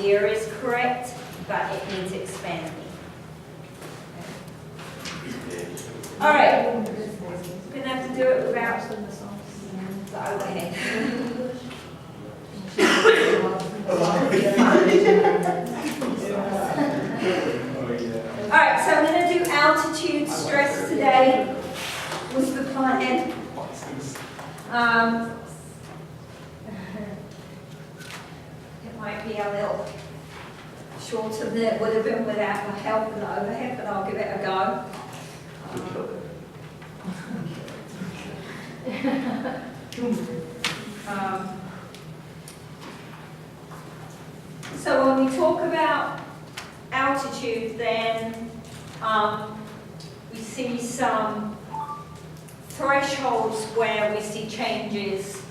idea is correct, but it needs expanding. All right, we're going to have to do it without the overhead. All right, so I'm going to do altitude stress today. Was the plan. It might be a little shorter than it would have been without the help of the overhead, but I'll give it a go. So when we talk about altitude, then we see some thresholds where we see changes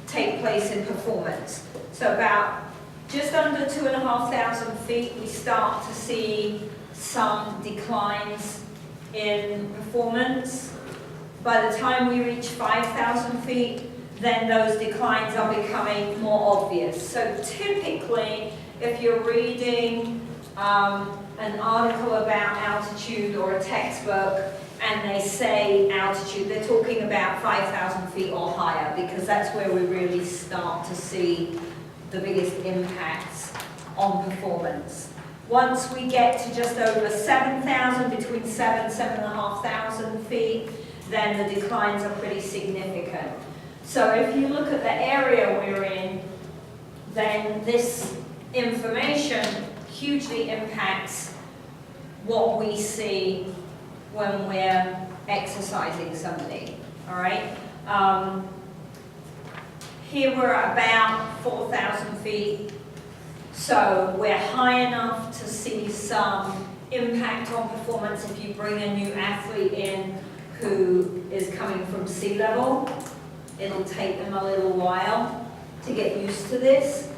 take place in performance. So about just under 2,500 feet, we start to see some declines in performance. By the time we reach 5,000 feet, then those declines are becoming more obvious. So typically, if you're reading an article about altitude or a textbook, and they say altitude, they're talking about 5,000 feet or higher, because that's where we really start to see the biggest impacts on performance. Once we get to just over 7,000, between 7,000 and 7,500 feet, then the declines are pretty significant. So if you look at the area we're in, then this information hugely impacts what we see when we're exercising somebody, all right? Here we're at about 4,000 feet, so we're high enough to see some impact on performance if you bring a new athlete in who is coming from sea level. It'll take them a little while to get used to this,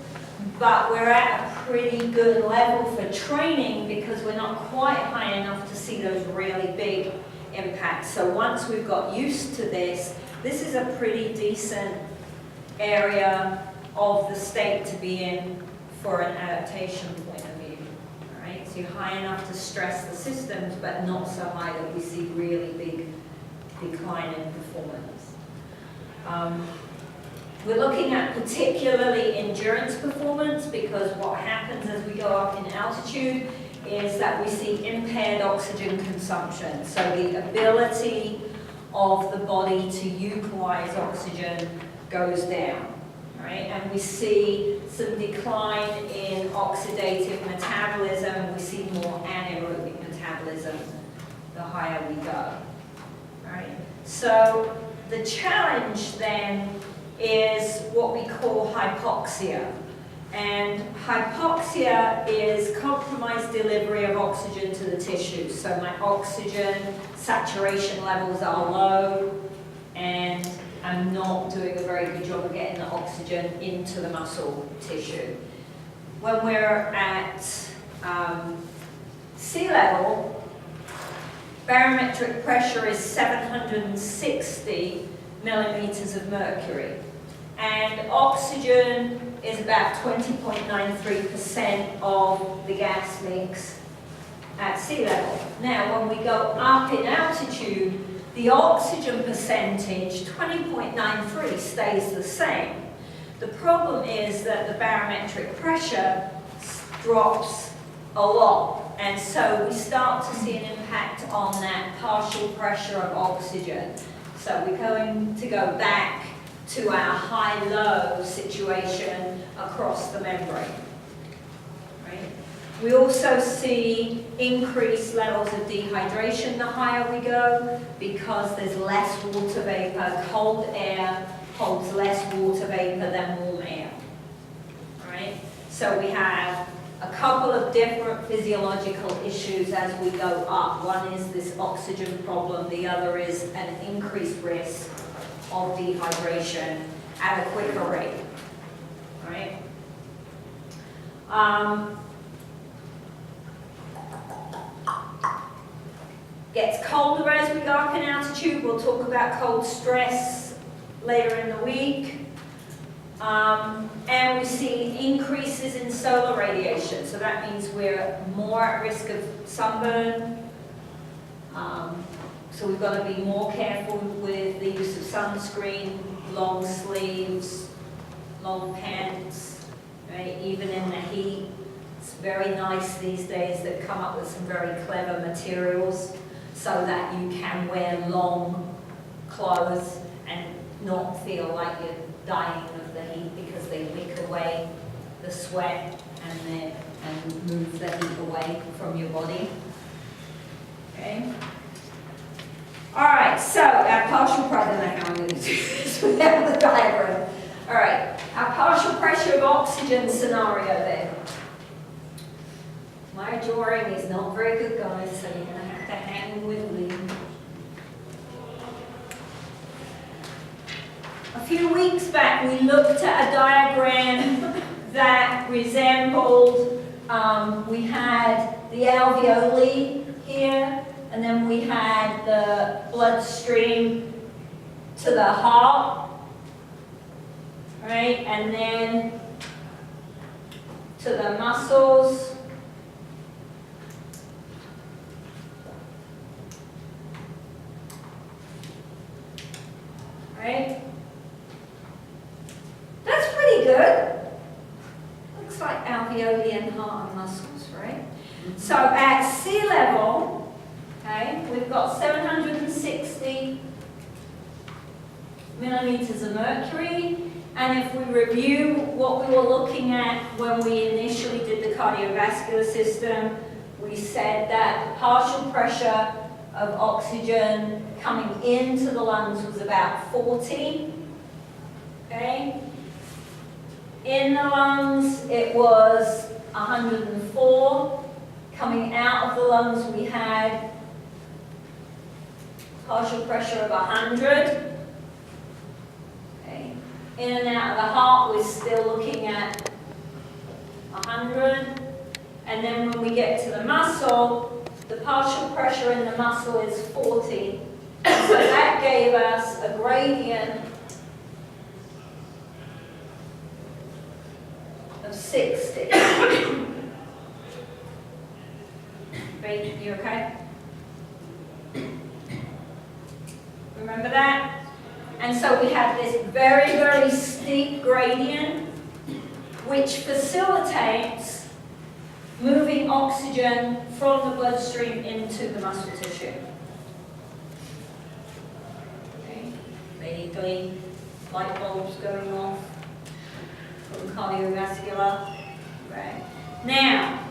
but we're at a pretty good level for training because we're not quite high enough to see those really big impacts. So once we've got used to this, this is a pretty decent area of the state to be in for an adaptation point of view. All right, so you're high enough to stress the systems, but not so high that we see really big decline in performance. We're looking at particularly endurance performance, because what happens as we go up in altitude is that we see impaired oxygen consumption. So the ability of the body to utilize oxygen goes down, right? And we see some decline in oxidative metabolism. We see more anaerobic metabolism the higher we go, right? So the challenge then is what we call hypoxia. And hypoxia is compromised delivery of oxygen to the tissues. So my oxygen saturation levels are low, and I'm not doing a very good job of getting the oxygen into the muscle tissue. When we're at sea level, barometric pressure is 760 millimeters of mercury. And oxygen is about 20.93% of the gas mix at sea level. Now, when we go up in altitude, the oxygen percentage, 20.93, stays the same. The problem is that the barometric pressure drops a lot. And so we start to see an impact on that partial pressure of oxygen. So we're going to go back to our high-low situation across the membrane. Right? We also see increased levels of dehydration the higher we go, because there's less water vapor. Cold air holds less water vapor than warm air. Right? So we have a couple of different physiological issues as we go up. One is this oxygen problem, the other is an increased risk of dehydration at a quicker rate. All right? Gets colder as we go up in altitude. We'll talk about cold stress later in the week. And we see increases in solar radiation, so that means we're more at risk of sunburn. So we've got to be more careful with the use of sunscreen, long sleeves, long pants, right? Even in the heat. It's very nice these days. They've come up with some very clever materials so that you can wear long clothes and not feel like you're dying of the heat because they wick away the sweat and move the heat away from your body. Okay. All right, so our partial pressure, I don't know how I'm going to do this without the diagram. All right, our partial pressure of oxygen scenario then. My drawing is not very good, guys, so you're going to have to hang with me. A few weeks back, we looked at a diagram that resembled, we had the alveoli here, and then we had the bloodstream to the heart, right? And then to the muscles. Right? That's pretty good. Looks like alveoli and heart and muscles, right? So at sea level, okay, we've got 760 millimeters of mercury. And if we review what we were looking at when we initially did the cardiovascular system, we said that the partial pressure of oxygen coming into the lungs was about 40. Okay? In the lungs, it was 104. Coming out of the lungs, we had partial pressure of 100. Okay. In and out of the heart, we're still looking at 100. And then when we get to the muscle, the partial pressure in the muscle is 40. So that gave us a gradient of 60. Babe, you okay? Remember that? And so we have this very, very steep gradient which facilitates moving oxygen from the bloodstream into the muscle tissue. Okay. Vaguely, light bulbs going off from cardiovascular. Right. Now,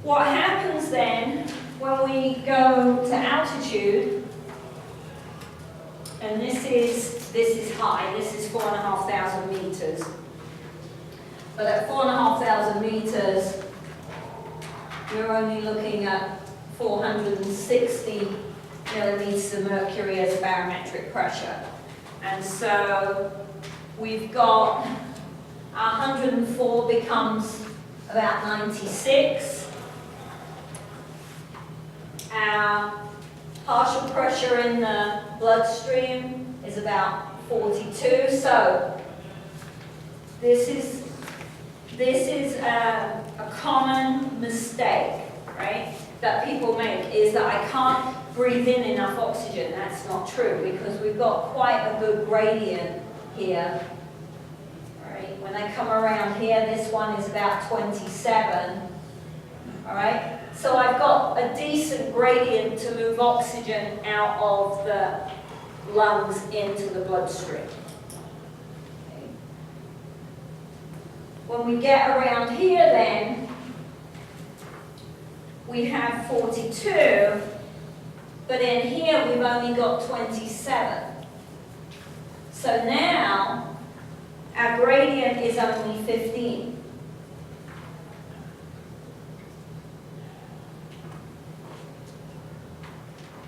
what happens then when we go to altitude, and this is high, this is 4,500 meters. But at 4,500 meters, you're only looking at 460 millimeters of mercury as barometric pressure. And so we've got 104 becomes about 96. Our partial pressure in the bloodstream is about 42. So this is a common mistake, right, that people make, is that I can't breathe in enough oxygen. That's not true, because we've got quite a good gradient here. Right? When I come around here, this one is about 27. All right? So I've got a decent gradient to move oxygen out of the lungs into the bloodstream. Okay. When we get around here then, we have 42, but in here we've only got 27. So now our gradient is only 15.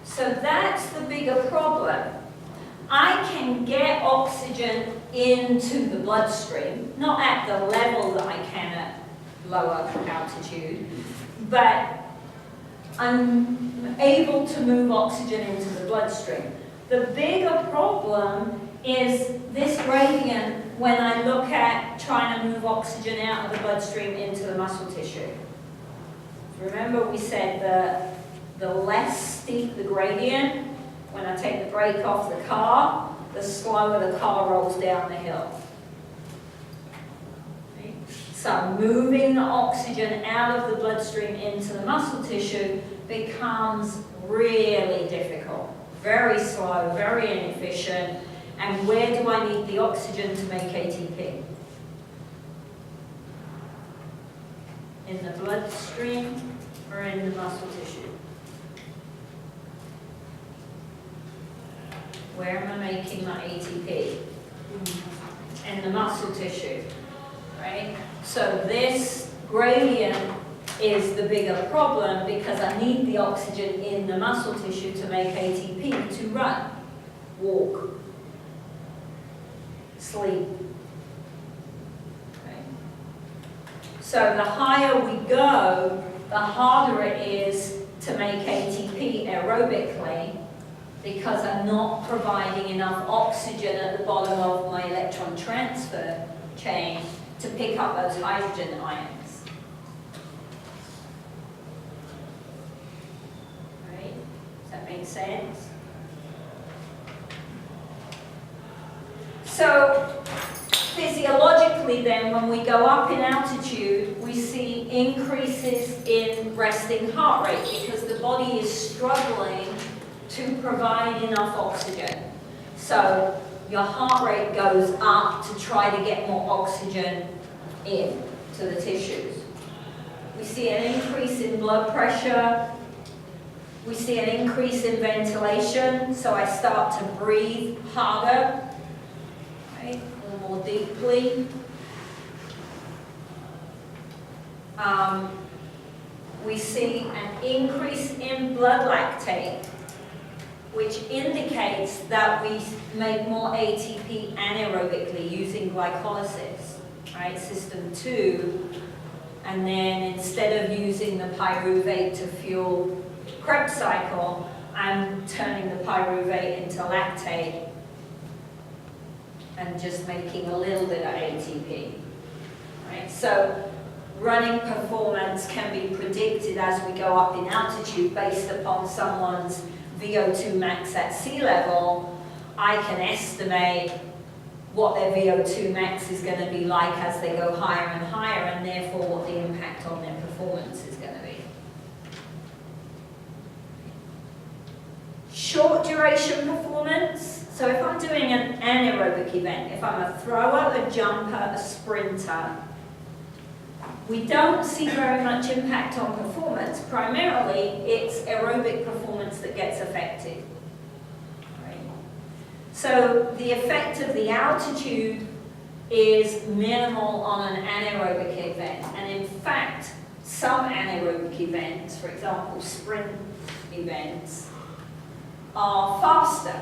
So that's the bigger problem. I can get oxygen into the bloodstream, not at the level that I can at lower altitude, but I'm able to move oxygen into the bloodstream. The bigger problem is this gradient when I look at trying to move oxygen out of the bloodstream into the muscle tissue. Remember we said the less steep the gradient, when I take the brake off the car, the slower the car rolls down the hill. Okay? So moving the oxygen out of the bloodstream into the muscle tissue becomes really difficult. Very slow, very inefficient. And where do I need the oxygen to make ATP? In the bloodstream or in the muscle tissue? Where am I making my ATP? In the muscle tissue, right? So this gradient is the bigger problem because I need the oxygen in the muscle tissue to make ATP to run, walk, sleep. Okay. So the higher we go, the harder it is to make ATP aerobically because I'm not providing enough oxygen at the bottom of my electron transfer chain to pick up those hydrogen ions. Right? Does that make sense? So physiologically then, when we go up in altitude, we see increases in resting heart rate because the body is struggling to provide enough oxygen. So your heart rate goes up to try to get more oxygen in to the tissues. We see an increase in blood pressure. We see an increase in ventilation, so I start to breathe harder, right? A little more deeply. We see an increase in blood lactate, which indicates that we make more ATP anaerobically using glycolysis, right? System 2. And then instead of using the pyruvate to fuel Krebs cycle, I'm turning the pyruvate into lactate and just making a little bit of ATP, right? So running performance can be predicted as we go up in altitude based upon someone's VO2 max at sea level. I can estimate what their VO2 max is going to be like as they go higher and higher, and therefore what the impact on their performance is going to be. Short duration performance. So if I'm doing an anaerobic event, if I'm a thrower, a jumper, a sprinter, we don't see very much impact on performance. Primarily, it's aerobic performance that gets affected. Right? So the effect of the altitude is minimal on an anaerobic event. And in fact, some anaerobic events, for example, sprint events, are faster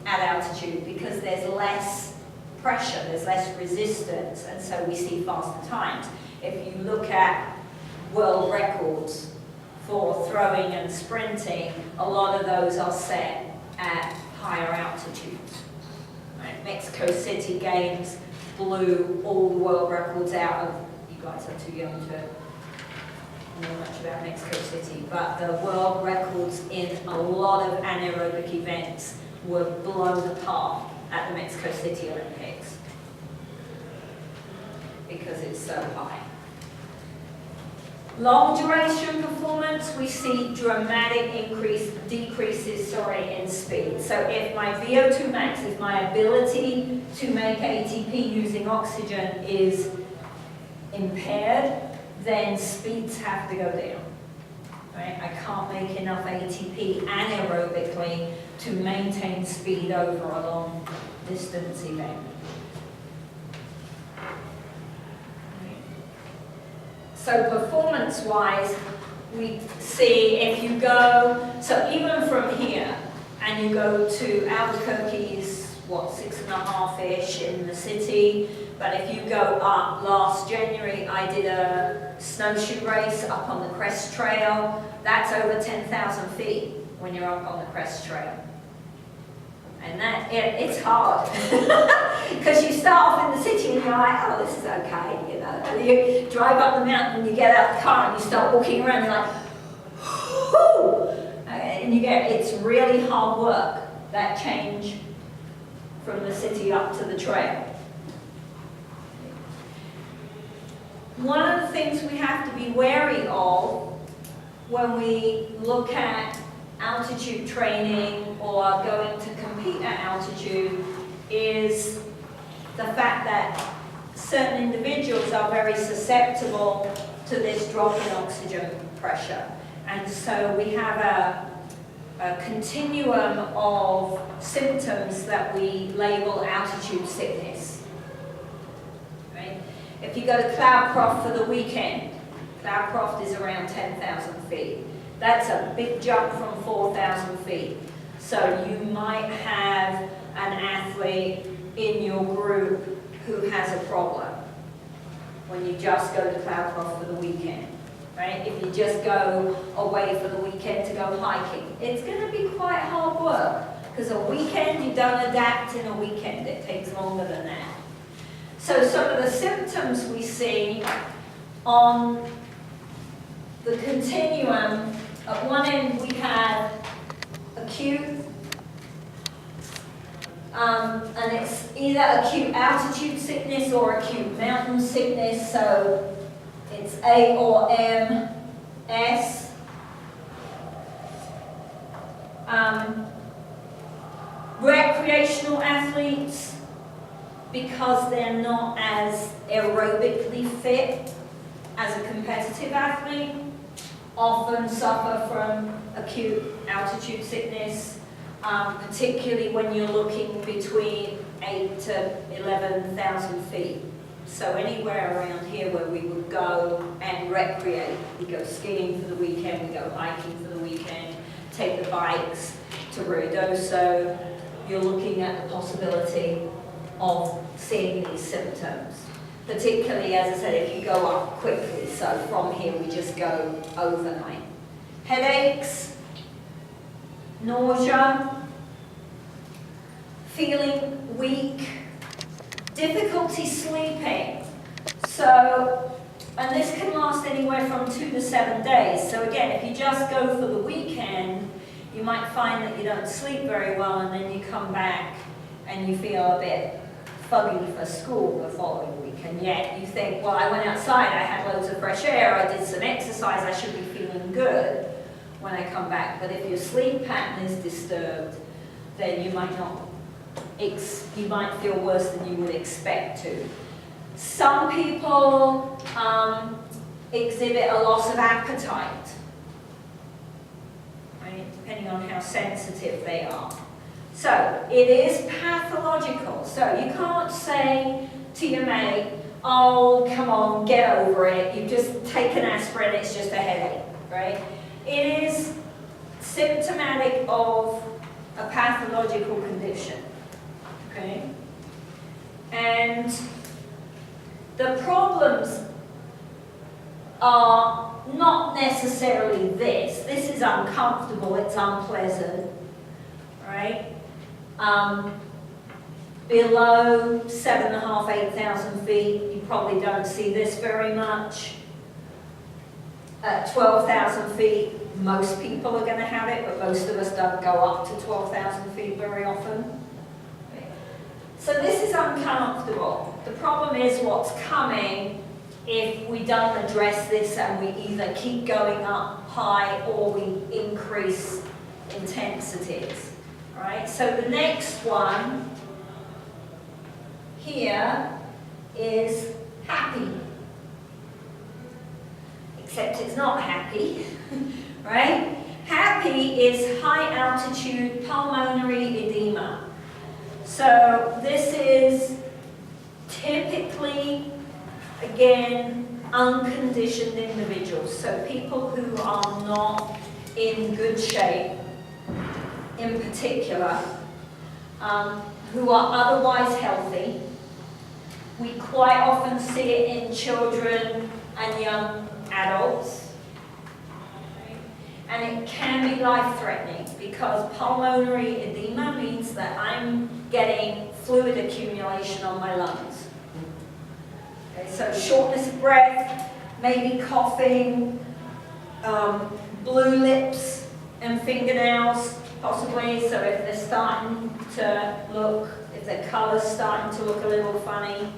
at altitude because there's less pressure, there's less resistance, and so we see faster times. If you look at world records for throwing and sprinting, a lot of those are set at higher altitudes. Right? Mexico City Games blew all the world records out of, you guys are too young to know much about Mexico City, but the world records in a lot of anaerobic events were blown apart at the Mexico City Olympics because it's so high. Long duration performance, we see dramatic decreases in speed. So if my VO2 max is my ability to make ATP using oxygen is impaired, then speeds have to go down. Right? I can't make enough ATP anaerobically to maintain speed over a long distance event. So performance-wise, we see if you go, so even from here, and you go to Albuquerque's, what, 6.5-ish in the city, but if you go up, last January I did a snowshoe race up on the Crest Trail. That's over 10,000 feet when you're up on the Crest Trail. And it's hard. Because you start off in the city and you're like, oh, this is okay, you know. And you drive up the mountain and you get out the car and you start walking around, you're like, whoo! And it's really hard work, that change from the city up to the trail. One of the things we have to be wary of when we look at altitude training or going to compete at altitude is the fact that certain individuals are very susceptible to this drop in oxygen pressure. And so we have a continuum of symptoms that we label altitude sickness. Right? If you go to Cloudcroft for the weekend, Cloudcroft is around 10,000 feet. That's a big jump from 4,000 feet. So you might have an athlete in your group who has a problem when you just go to Cloudcroft for the weekend. Right? If you just go away for the weekend to go hiking, it's going to be quite hard work because a weekend you don't adapt in a weekend. It takes longer than that. So some of the symptoms we see on the continuum, at one end we have acute, and it's either acute altitude sickness or acute mountain sickness, so it's A or M, S. Recreational athletes, because they're not as aerobically fit as a competitive athlete, often suffer from acute altitude sickness, particularly when you're looking between 8 to 11,000 feet. So anywhere around here where we would go and recreate. We go skiing for the weekend, we go hiking for the weekend, take the bikes to Ruidoso. You're looking at the possibility of seeing these symptoms. Particularly, as I said, if you go up quickly. So from here we just go overnight. Headaches, nausea, feeling weak, difficulty sleeping. So, and this can last anywhere from 2 to 7 days. So again, if you just go for the weekend, you might find that you don't sleep very well and then you come back and you feel a bit foggy for school the following week. And yet you think, well, I went outside, I had loads of fresh air, I did some exercise, I should be feeling good when I come back. But if your sleep pattern is disturbed, then you might not, you might feel worse than you would expect to. Some people exhibit a loss of appetite, right, depending on how sensitive they are. So it is pathological. So you can't say to your mate, oh, come on, get over it. You just take an aspirin, it's just a headache, right? It is symptomatic of a pathological condition, okay? And the problems are not necessarily this. This is uncomfortable, it's unpleasant, right? Below 7,500, 8,000 feet, you probably don't see this very much. At 12,000 feet, most people are going to have it, but most of us don't go up to 12,000 feet very often. So this is uncomfortable. The problem is what's coming if we don't address this and we either keep going up high or we increase intensities. Right? So the next one here is happy. Except it's not happy, right? Happy is high altitude pulmonary edema. So this is typically, again, unconditioned individuals. So people who are not in good shape, in particular, who are otherwise healthy. We quite often see it in children and young adults. And and it can be life-threatening because pulmonary edema means that I'm getting fluid accumulation on my lungs. Okay, so shortness of breath, maybe coughing, blue lips and fingernails possibly, so if they're starting to look, if their colour's starting to look a little funny.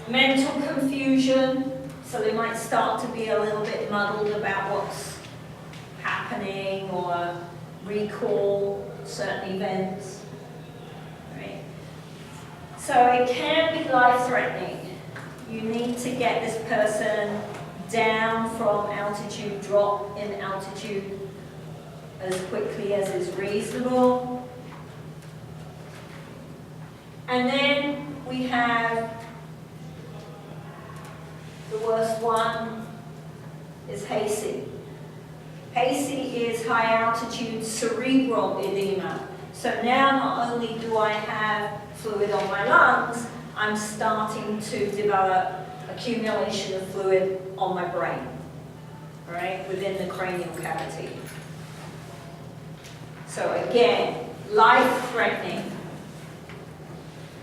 Mental confusion, so they might start to be a little bit muddled about what's happening or recall certain events. Right? So it can be life-threatening. You need to get this person down from altitude, drop in altitude as quickly as is reasonable. And then we have the worst one is HACI. HACI is high altitude cerebral edema. So now not only do I have fluid on my lungs, I'm starting to develop accumulation of fluid on my brain, right, within the cranial cavity. So again, life-threatening,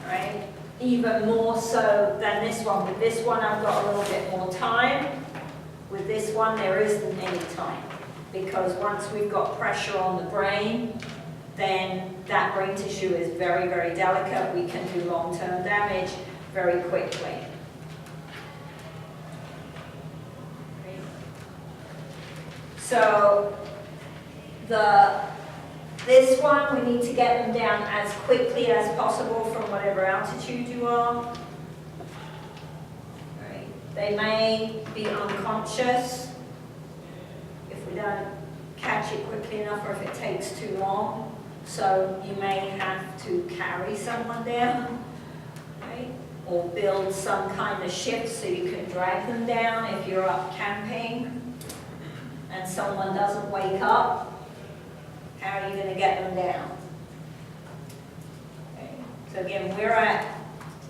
right? Even more so than this one. With this one, I've got a little bit more time. With this one, there isn't any time. Because once we've got pressure on the brain, then that brain tissue is very, very delicate. We can do long-term damage very quickly. So this one, we need to get them down as quickly as possible from whatever altitude you are. Right. They may be unconscious if we don't catch it quickly enough or if it takes too long. So you may have to carry someone down, right? Or build some kind of shift so you can drag them down if you're up camping and someone doesn't wake up. How are you going to get them down? Okay. So again,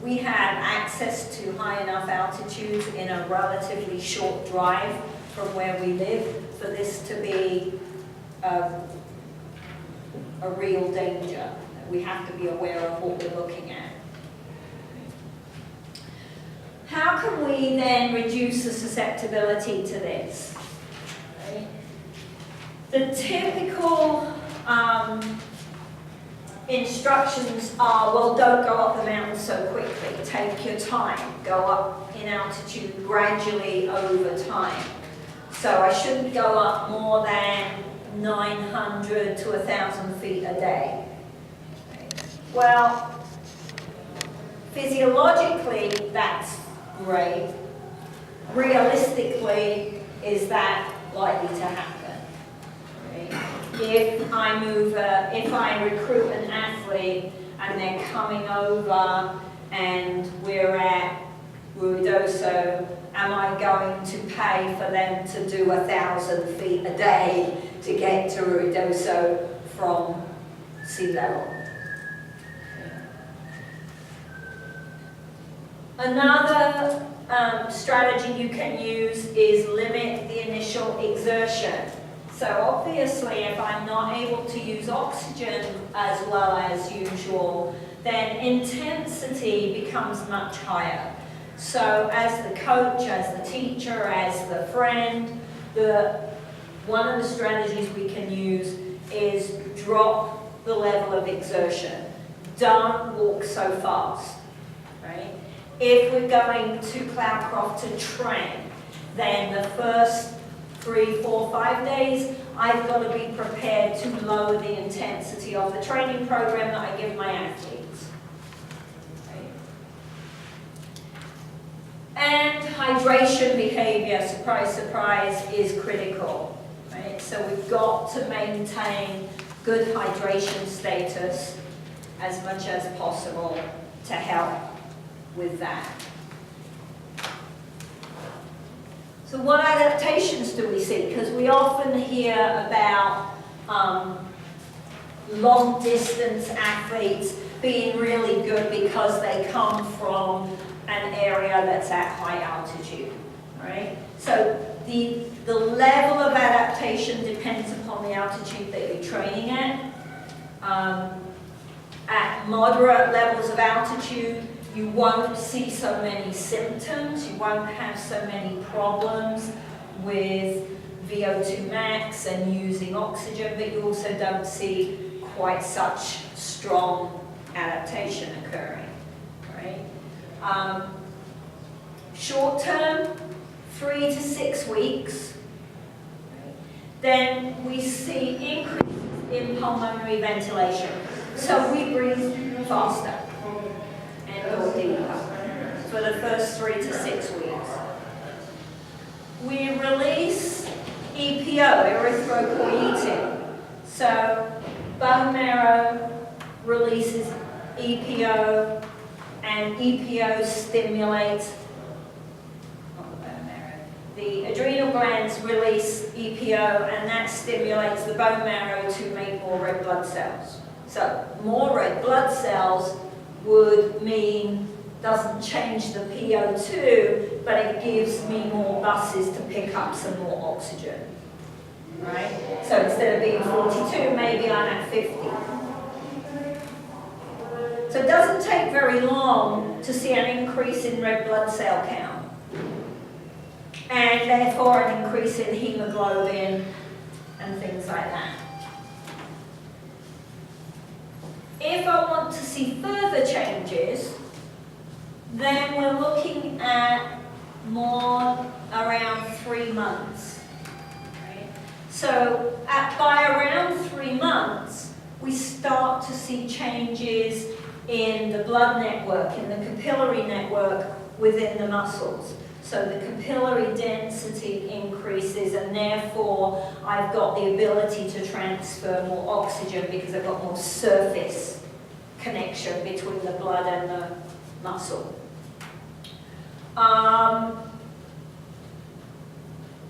we have access to high enough altitudes in a relatively short drive from where we live for this to be a real danger. We have to be aware of what we're looking at. How can we then reduce the susceptibility to this? Right? The typical instructions are, well, don't go up the mountain so quickly. Take your time. Go up in altitude gradually over time. So I shouldn't go up more than 900 to 1,000 feet a day. Well, physiologically, that's great. Realistically, is that likely to happen? If I recruit an athlete and they're coming over and we're at Ruidoso, am I going to pay for them to do 1,000 feet a day to get to Ruidoso from sea level? Another strategy you can use is limit the initial exertion. So obviously, if I'm not able to use oxygen as well as usual, then intensity becomes much higher. So as the coach, as the teacher, as the friend, one of the strategies we can use is drop the level of exertion. Don't walk so fast, right? If we're going to Cloudcroft to train, then the first 3, 4, 5 days, I've got to be prepared to lower the intensity of the training program that I give my athletes. Right? And hydration behavior, surprise, surprise, is critical. Right? So we've got to maintain good hydration status as much as possible to help with that. So what adaptations do we see? Because we often hear about long-distance athletes being really good because they come from an area that's at high altitude. right? So the level of adaptation depends upon the altitude that you're training at. At moderate levels of altitude, you won't see so many symptoms, you won't have so many problems with VO2 max and using oxygen, but you also don't see quite such strong adaptation occurring, right? Short term, 3 to 6 weeks, right? Then we see increases in pulmonary ventilation. So we breathe faster and go deeper for the first 3 to 6 weeks. We release EPO, erythropoietin. So bone marrow releases EPO, and EPO stimulates, not the bone marrow, the adrenal glands release EPO, and that stimulates the bone marrow to make more red blood cells. So more red blood cells would mean, doesn't change the PO2, but it gives me more buses to pick up some more oxygen, right? So instead of being 42, maybe I'm at 50. So it doesn't take very long to see an increase in red blood cell count, and therefore an increase in hemoglobin and things like that. If I want to see further changes, then we're looking at more around 3 months. Right? So by around 3 months, we start to see changes in the blood network, in the capillary network within the muscles. So the capillary density increases, and therefore I've got the ability to transfer more oxygen because I've got more surface connection between the blood and the muscle.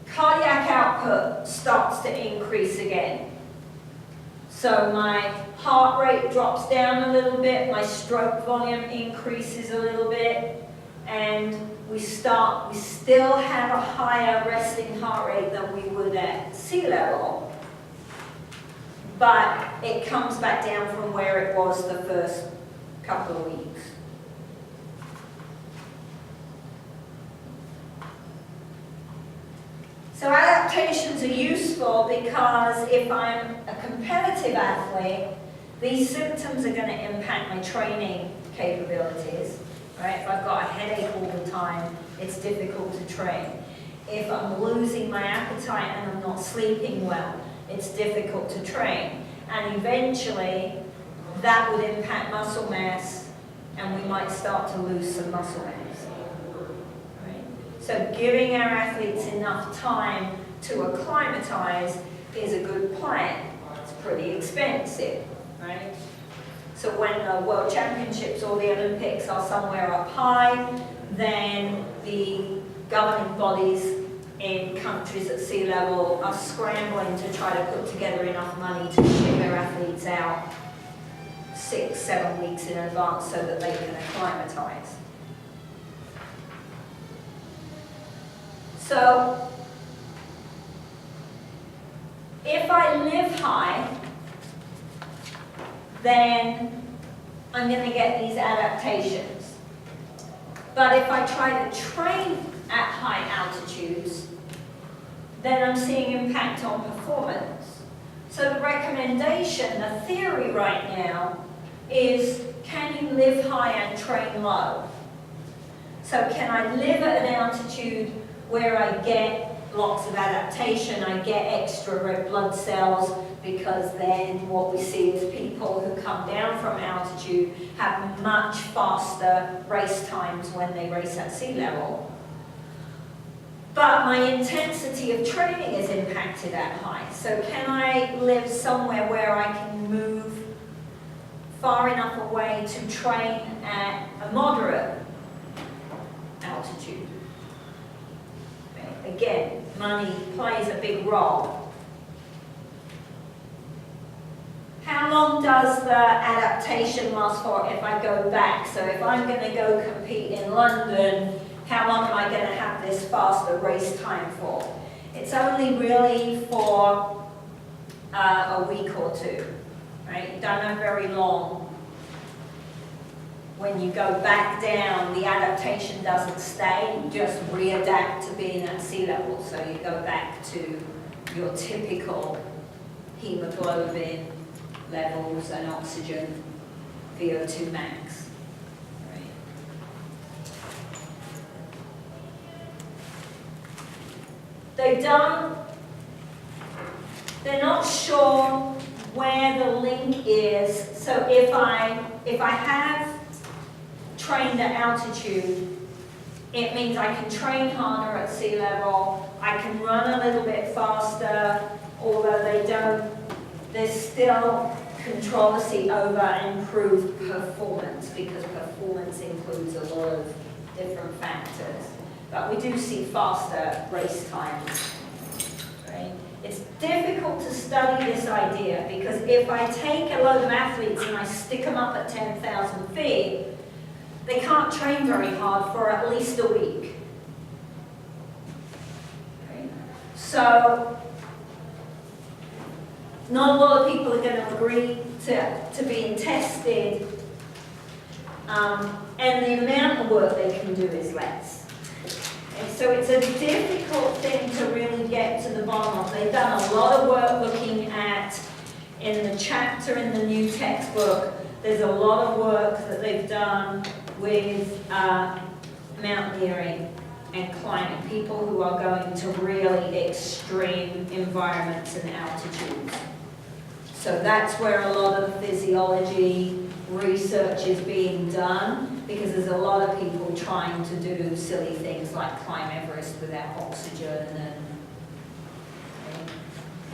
Cardiac output starts to increase again. So my heart rate drops down a little bit, my stroke volume increases a little bit, and we still have a higher resting heart rate than we would at sea level, but it comes back down from where it was the first couple of weeks. So adaptations are useful because if I'm a competitive athlete, these symptoms are going to impact my training capabilities. Right? If I've got a headache all the time, it's difficult to train. If I'm losing my appetite and I'm not sleeping well, it's difficult to train. And eventually, that would impact muscle mass, and we might start to lose some muscle mass. Right? So giving our athletes enough time to acclimatize is a good plan. It's pretty expensive, right? So when the World Championships or the Olympics are somewhere up high, then the governing bodies in countries at sea level are scrambling to try to put together enough money to ship their athletes out 6-7 weeks in advance so that they can acclimatize. So if I live high, then I'm going to get these adaptations. But if I try to train at high altitudes, then I'm seeing impact on performance. So the recommendation, the theory right now, is can you live high and train low? So can I live at an altitude where I get lots of adaptation, I get extra red blood cells, because then what we see is people who come down from altitude have much faster race times when they race at sea level. But my intensity of training is impacted at high. So can I live somewhere where I can move far enough away to train at a moderate altitude? Okay. Again, money plays a big role. How long does the adaptation last for if I go back? So if I'm going to go compete in London how long am I going to have this faster race time for? It's only really for a week or two, right? You don't have very long. When you go back down, the adaptation doesn't stay, you just readapt to being at sea level. So you go back to your typical hemoglobin levels and oxygen VO2 max. Right. They're not sure where the link is. So if I have trained at altitude, it means I can train harder at sea level, I can run a little bit faster, although there's still controversy over improved performance, because performance includes a lot of different factors. But we do see faster race times, right? It's difficult to study this idea, because if I take a load of athletes and I stick them up at 10,000 feet, they can't train very hard for at least a week. Okay. So, not a lot of people are going to agree to being tested, and the amount of work they can do is less. And so it's a difficult thing to really get to the bottom of. They've done a lot of work looking at, in the chapter in the new textbook, there's a lot of work that they've done with mountaineering and climbing, people who are going to really extreme environments and altitudes. So that's where a lot of physiology research is being done, because there's a lot of people trying to do silly things like climb Everest without oxygen, and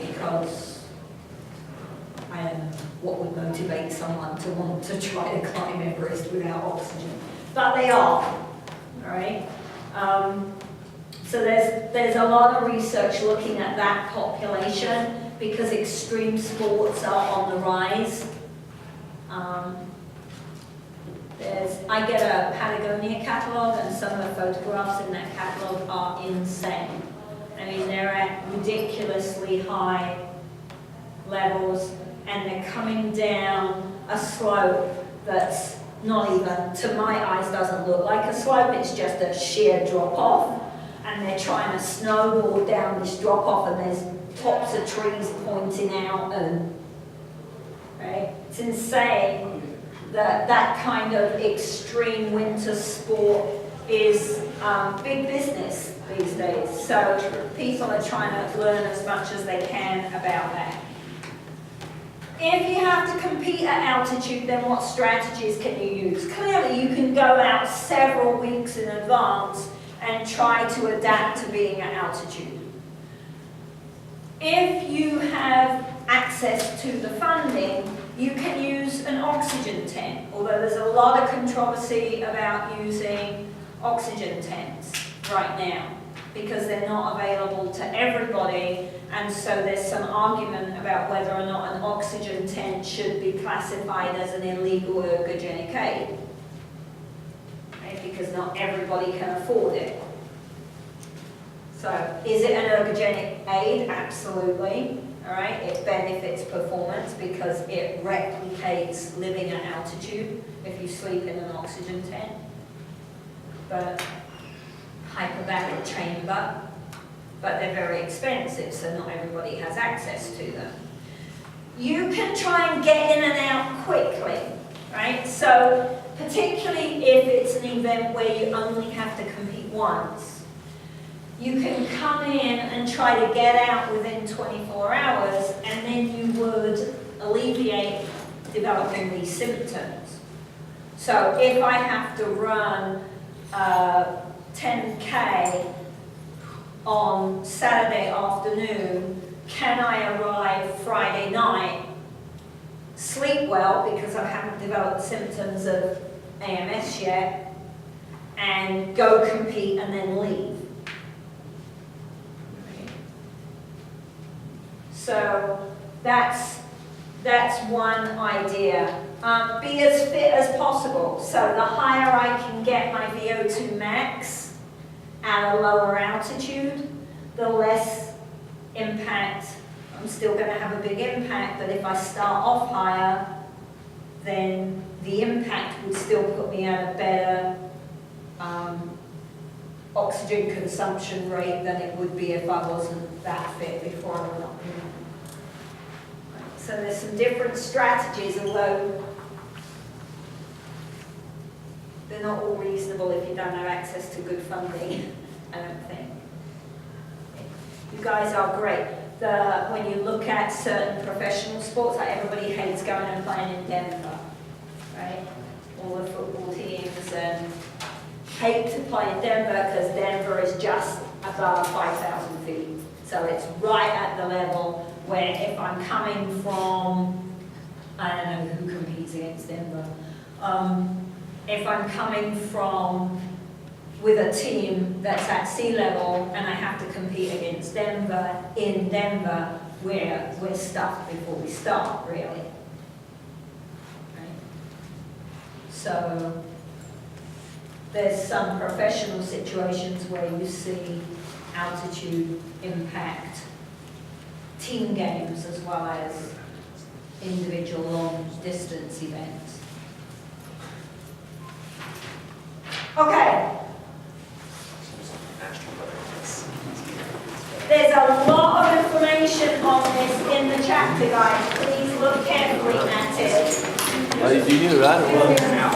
because I don't know what would motivate someone to want to try to climb Everest without oxygen, but they are, all right? So there's a lot of research looking at that population, because extreme sports are on the rise. I get a Patagonia catalogue, and some of the photographs in that catalogue are insane. I mean, they're at ridiculously high levels, and they're coming down a slope that's not even, to my eyes, doesn't look like a slope. It's just a sheer drop-off, and they're trying to snowboard down this drop-off, and there's tops of trees pointing out, and right? It's insane that that kind of extreme winter sport is big business these days. So people are trying to learn as much as they can about that. If you have to compete at altitude, then what strategies can you use? Clearly, you can go out several weeks in advance and try to adapt to being at altitude. If you have access to the funding, you can use an oxygen tent, although there's a lot of controversy about using oxygen tents right now, because they're not available to everybody, and so there's some argument about whether or not an oxygen tent should be classified as an illegal ergogenic aid, right? Because not everybody can afford it. So, is it an ergogenic aid? Absolutely. All right, it benefits performance because it replicates living at altitude if you sleep in an oxygen tent. But hyperbaric chamber, but they're very expensive, so not everybody has access to them. You can try and get in and out quickly, right? So particularly if it's an event where you only have to compete once, you can come in and try to get out within 24 hours, and then you would alleviate developing these symptoms. So if I have to run 10K on Saturday afternoon, can I arrive Friday night, sleep well because I haven't developed symptoms of AMS yet, and go compete and then leave? So that's one idea. Be as fit as possible. So the higher I can get my VO2 max, at a lower altitude, the less impact. I'm still going to have a big impact, but if I start off higher, then the impact would still put me at a better oxygen consumption rate than it would be if I wasn't that fit before I went up. So there's some different strategies, although they're not all reasonable if you don't have access to good funding, I don't think. You guys are great. When you look at certain professional sports, like everybody hates going and playing in Denver, right? All the football teams and hate to play in Denver because Denver is just above 5,000 feet. So it's right at the level where if I'm coming from, I don't know who competes against Denver. If I'm coming from with a team that's at sea level and I have to compete against Denver, in Denver, we're stuck before we start, really. Right? So there's some professional situations where you see altitude impact team games as well as individual long distance events. Okay. There's a lot of information on this in the chapter, guys. Please look carefully at it. You knew, right?